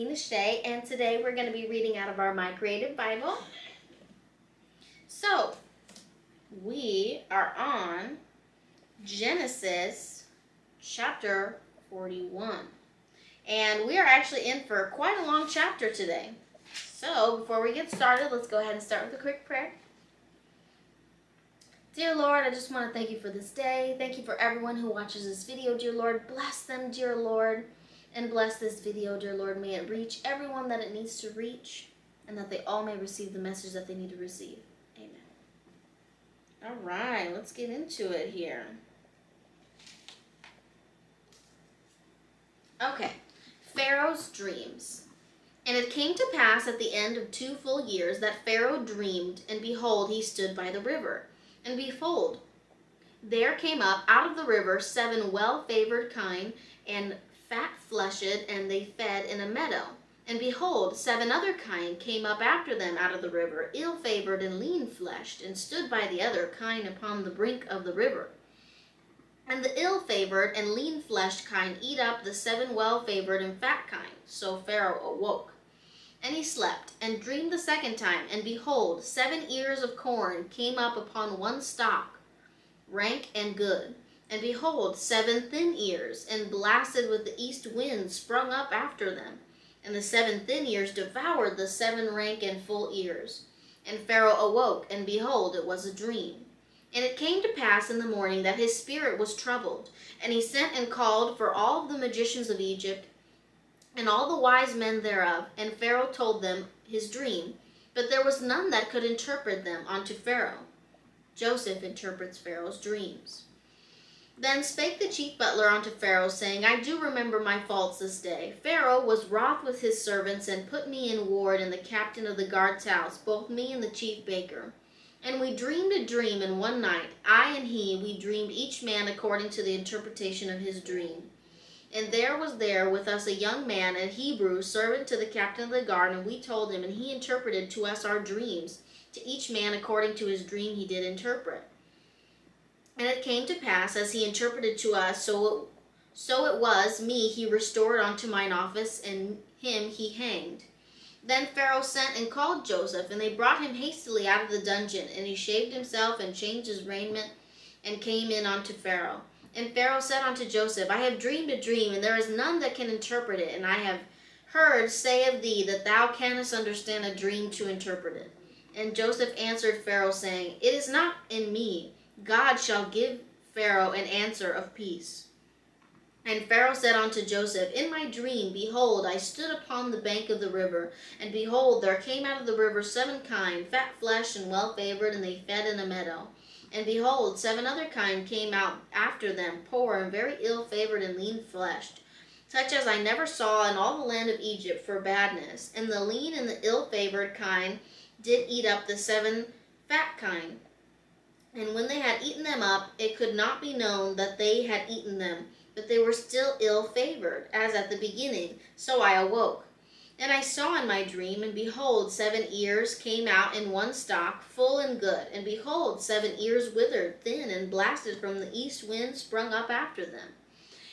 Divina Sha, and today we're going to be reading out of our My Creative Bible. So, we are on Genesis chapter 41. And we are actually in for quite a long chapter today. So, before we get started, let's go ahead and start with a quick prayer. Dear Lord, I just want to thank you for this day. Thank you for everyone who watches this video, dear Lord. Bless them, dear Lord. And bless this video, dear Lord. May it reach everyone that it needs to reach, and that they all may receive the message that they need to receive. Amen. All right, let's get into it here. Okay, Pharaoh's dreams. And it came to pass at the end of 2 full years that Pharaoh dreamed, and behold, he stood by the river. And behold, there came up out of the river 7 well-favored kine, and fat-fleshed, and they fed in a meadow. And behold, 7 other kine came up after them out of the river, ill-favored and lean-fleshed, and stood by the other kine upon the brink of the river. And the ill-favored and lean-fleshed kine eat up the 7 well-favored and fat kine. So Pharaoh awoke. And he slept, and dreamed the second time, and behold, 7 ears of corn came up upon one stalk, rank and good. And behold, 7 thin ears, and blasted with the east wind, sprung up after them. And the 7 thin ears devoured the 7 rank and full ears. And Pharaoh awoke, and behold, it was a dream. And it came to pass in the morning that his spirit was troubled, and he sent and called for all the magicians of Egypt, and all the wise men thereof, and Pharaoh told them his dream, but there was none that could interpret them unto Pharaoh. Joseph interprets Pharaoh's dreams. Then spake the chief butler unto Pharaoh, saying, I do remember my faults this day. Pharaoh was wroth with his servants, and put me in ward in the captain of the guard's house, both me and the chief baker. And we dreamed a dream in one night, I and he, we dreamed each man according to the interpretation of his dream. And there was there with us a young man, a Hebrew, servant to the captain of the guard, and we told him, and he interpreted to us our dreams, to each man according to his dream he did interpret. And it came to pass, as he interpreted to us, so it was, me he restored unto mine office, and him he hanged. Then Pharaoh sent and called Joseph, and they brought him hastily out of the dungeon, and he shaved himself, and changed his raiment, and came in unto Pharaoh. And Pharaoh said unto Joseph, I have dreamed a dream, and there is none that can interpret it, and I have heard say of thee that thou canst understand a dream to interpret it. And Joseph answered Pharaoh, saying, It is not in me. God shall give Pharaoh an answer of peace. And Pharaoh said unto Joseph, In my dream, behold, I stood upon the bank of the river, and behold, there came out of the river 7 kine, fat-fleshed and well-favored, and they fed in a meadow. And behold, 7 other kine came out after them, poor and very ill-favored and lean-fleshed, such as I never saw in all the land of Egypt for badness. And the lean and the ill-favored kine did eat up the 7 fat kine. And when they had eaten them up, it could not be known that they had eaten them, but they were still ill-favored, as at the beginning. So I awoke. And I saw in my dream, and behold, 7 ears came out in one stalk, full and good. And behold, 7 ears withered, thin, and blasted from the east wind sprung up after them.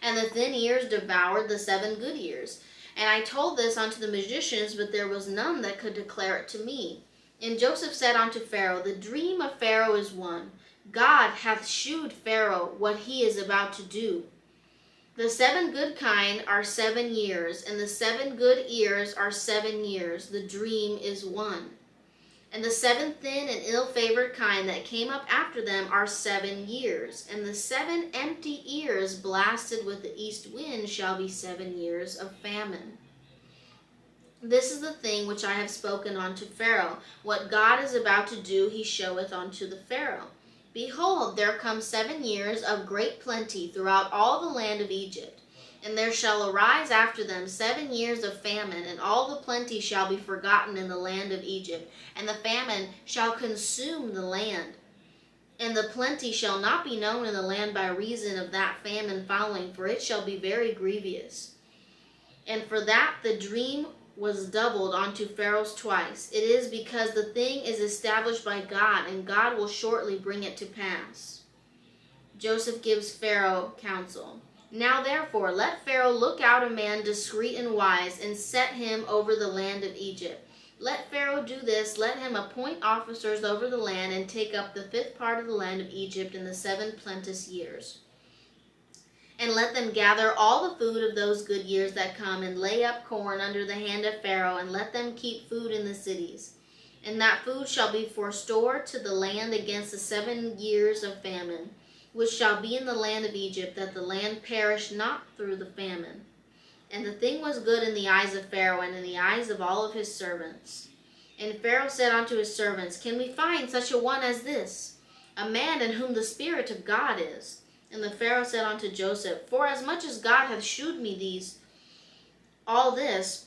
And the thin ears devoured the 7 good ears. And I told this unto the magicians, but there was none that could declare it to me. And Joseph said unto Pharaoh, The dream of Pharaoh is one. God hath shewed Pharaoh what he is about to do. The 7 good kine are 7 years, and the 7 good ears are 7 years. The dream is one. And the 7 thin and ill-favored kine that came up after them are 7 years. And the 7 empty ears blasted with the east wind shall be 7 years of famine. This is the thing which I have spoken unto Pharaoh. What God is about to do he showeth unto the Pharaoh. Behold, there come 7 years of great plenty throughout all the land of Egypt. And there shall arise after them 7 years of famine, and all the plenty shall be forgotten in the land of Egypt, and the famine shall consume the land. And the plenty shall not be known in the land by reason of that famine following, for it shall be very grievous. And for that the dream was doubled unto Pharaoh's twice. It is because the thing is established by God, and God will shortly bring it to pass. Joseph gives Pharaoh counsel. Now therefore let Pharaoh look out a man discreet and wise, and set him over the land of Egypt. Let Pharaoh do this, let him appoint officers over the land, and take up the fifth part of the land of Egypt in the 7 plenteous years. And let them gather all the food of those good years that come, and lay up corn under the hand of Pharaoh, and let them keep food in the cities. And that food shall be for store to the land against the 7 years of famine, which shall be in the land of Egypt, that the land perish not through the famine. And the thing was good in the eyes of Pharaoh, and in the eyes of all of his servants. And Pharaoh said unto his servants, Can we find such a one as this, a man in whom the Spirit of God is? And the Pharaoh said unto Joseph, Forasmuch as God hath shewed me all this,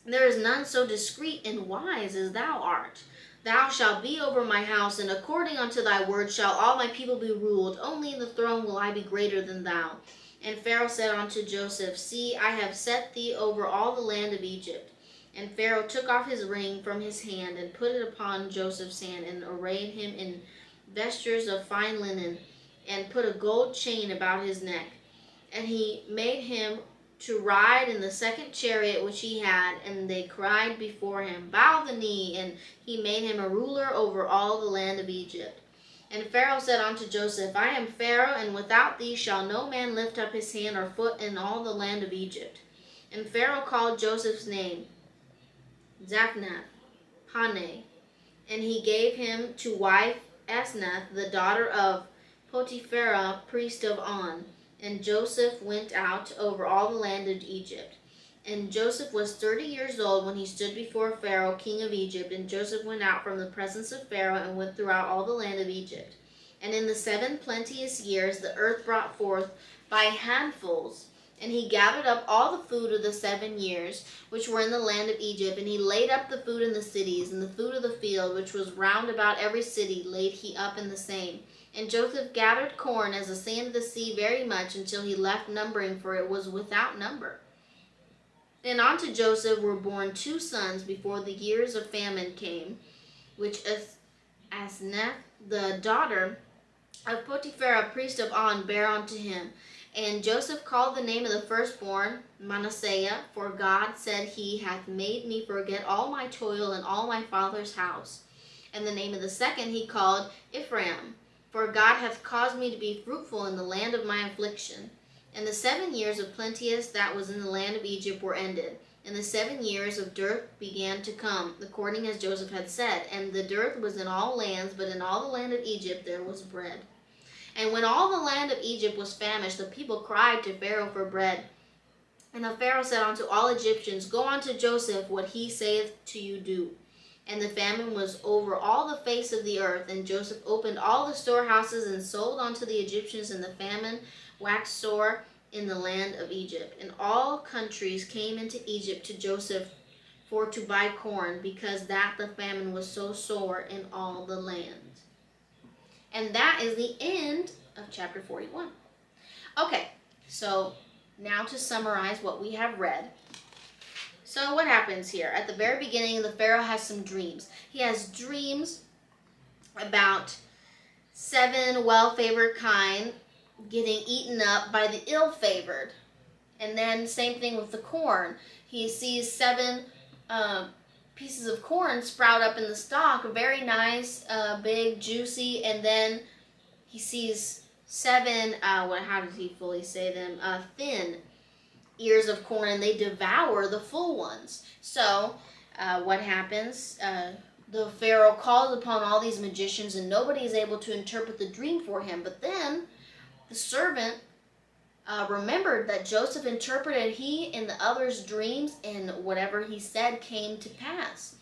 there is none so discreet and wise as thou art. Thou shalt be over my house, and according unto thy word shall all my people be ruled. Only in the throne will I be greater than thou. And Pharaoh said unto Joseph, See, I have set thee over all the land of Egypt. And Pharaoh took off his ring from his hand, and put it upon Joseph's hand, and arrayed him in vestures of fine linen, and put a gold chain about his neck. And he made him to ride in the second chariot which he had, and they cried before him, Bow the knee, and he made him a ruler over all the land of Egypt. And Pharaoh said unto Joseph, I am Pharaoh, and without thee shall no man lift up his hand or foot in all the land of Egypt. And Pharaoh called Joseph's name Zaphnath Paneah, and he gave him to wife Asenath, the daughter of Potiphera, priest of On. And Joseph went out over all the land of Egypt. And Joseph was 30 years old when he stood before Pharaoh, king of Egypt. And Joseph went out from the presence of Pharaoh, and went throughout all the land of Egypt. And in the 7 plenteous years the earth brought forth by handfuls. And he gathered up all the food of the 7 years which were in the land of Egypt. And he laid up the food in the cities, and the food of the field, which was round about every city, laid he up in the same. And Joseph gathered corn as the sand of the sea very much, until he left numbering, for it was without number. And unto Joseph were born 2 sons before the years of famine came, which Asenath, the daughter of Potiphera, priest of On, bare unto him. And Joseph called the name of the firstborn Manasseh, for God said, He hath made me forget all my toil and all my father's house. And the name of the second he called Ephraim, for God hath caused me to be fruitful in the land of my affliction. And the 7 years of plenteous that was in the land of Egypt were ended. And the 7 years of dearth began to come, according as Joseph had said. And the dearth was in all lands, but in all the land of Egypt there was bread. And when all the land of Egypt was famished, the people cried to Pharaoh for bread. And the Pharaoh said unto all Egyptians, Go unto Joseph, what he saith to you do. And the famine was over all the face of the earth. And Joseph opened all the storehouses, and sold unto the Egyptians, and the famine waxed sore in the land of Egypt. And all countries came into Egypt to Joseph for to buy corn, because that the famine was so sore in all the land. And that is the end of chapter 41. Okay, so now to summarize what we have read. So what happens here? At the very beginning, the Pharaoh has some dreams. He has dreams about 7 well-favored kine getting eaten up by the ill-favored. And then same thing with the corn. He sees 7 pieces of corn sprout up in the stalk, very nice, big, juicy, and then he sees 7, how does he fully say them, thin ears of corn, and they devour the full ones. So what happens? The Pharaoh calls upon all these magicians, and nobody is able to interpret the dream for him. But then the servant remembered that Joseph interpreted he and the others' dreams, and whatever he said came to pass.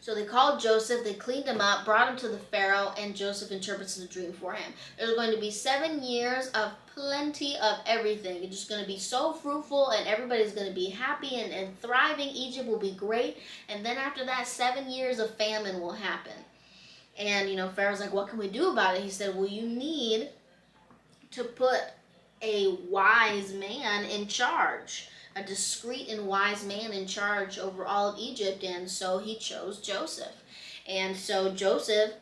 So they called Joseph, they cleaned him up, brought him to the Pharaoh, and Joseph interprets the dream for him. There's going to be 7 years of plenty of everything. It's just going to be so fruitful, and everybody's going to be happy and thriving. Egypt will be great. And then after that, 7 years of famine will happen. And, Pharaoh's like, what can we do about it? He said, well, you need to put a wise man in charge, a discreet and wise man in charge over all of Egypt. And so he chose Joseph. And so Joseph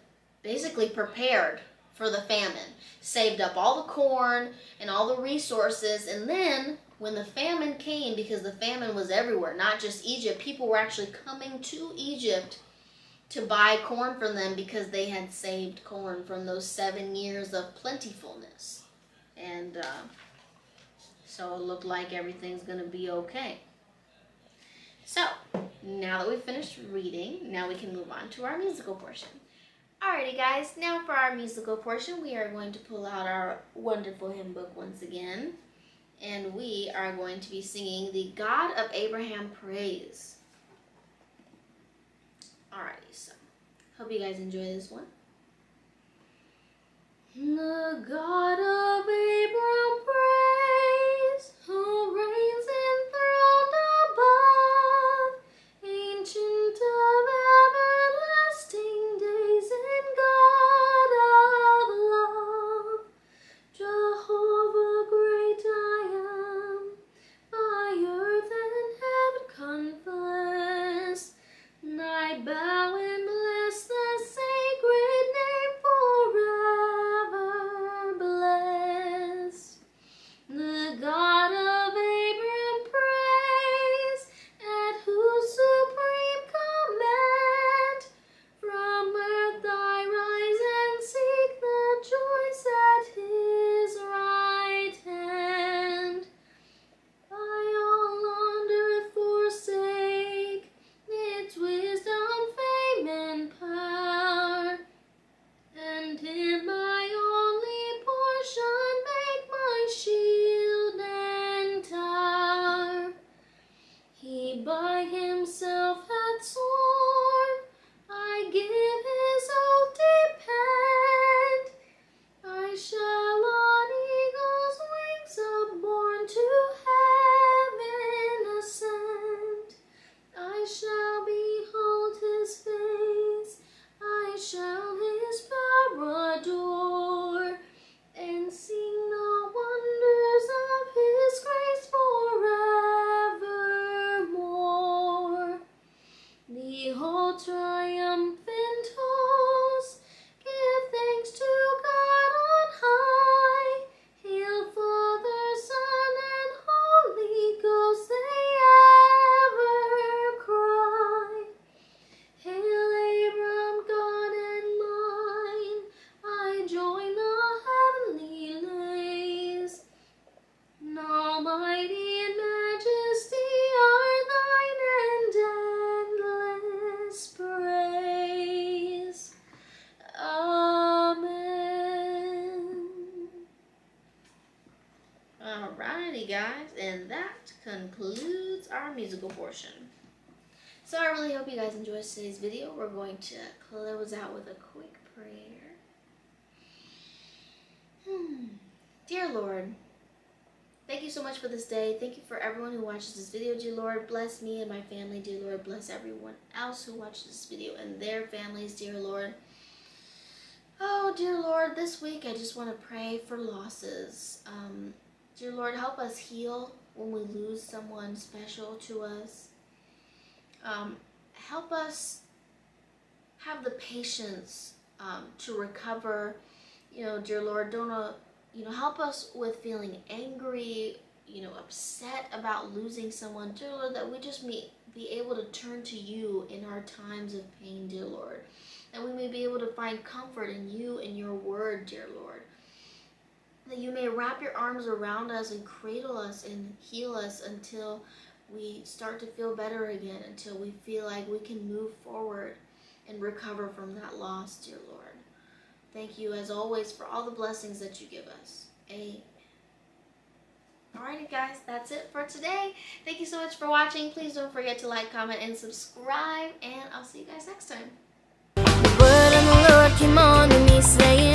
basically prepared for the famine, saved up all the corn and all the resources, and then when the famine came, because the famine was everywhere, not just Egypt, people were actually coming to Egypt to buy corn from them because they had saved corn from those 7 years of plentifulness. And so it looked like everything's going to be okay. So, now that we've finished reading, now we can move on to our musical portion. Alrighty guys, now for our musical portion, we are going to pull out our wonderful hymn book once again. And we are going to be singing the God of Abraham Praise. Alrighty, so hope you guys enjoy this one. The God of Abraham praise, who reigns enthroned above, ancient of everlasting days and God of love. Jehovah great I am, by earth and heaven confess, and I bow and bless the sacred name forever blessed. The God of Abraham praise, at whose supreme command from earth I rise and seek the joys at his right hand. I all on earth forsake its wisdom, fame, and power, and in my only portion make my shield and tower. He by himself hath sworn, I give his oath depend, I shall on eagle's wings upborne to heaven ascend. I shall behold his face, I shall his power adore, and sing the wonders of his grace forevermore. Behold triumphant hosts, give thanks to God on high. Hail Father, Son, and Holy Ghost, they ever cry. Hail Abram, God and mine, I join the heavenly lays. And almighty in majesty are thine, and endless praise. Amen. Alrighty guys, and that concludes our musical portion. So I really hope you guys enjoyed today's video. We're going to close out with a quick prayer. Dear Lord, thank you so much for this day. Thank you for everyone who watches this video, dear Lord. Bless me and my family, dear Lord. Bless everyone else who watches this video and their families, dear Lord. Oh, dear Lord, this week I just want to pray for losses. Dear Lord, help us heal when we lose someone special to us. Help us have the patience to recover. Dear Lord, don't help us with feeling angry, upset about losing someone, dear Lord, that we just may be able to turn to you in our times of pain, dear Lord. That we may be able to find comfort in you and your word, dear Lord. That you may wrap your arms around us and cradle us and heal us until we start to feel better again, until we feel like we can move forward and recover from that loss, dear Lord. Thank you, as always, for all the blessings that you give us. Amen. Alrighty, guys, that's it for today. Thank you so much for watching. Please don't forget to like, comment, and subscribe, and I'll see you guys next time. The word of the Lord came on to me saying,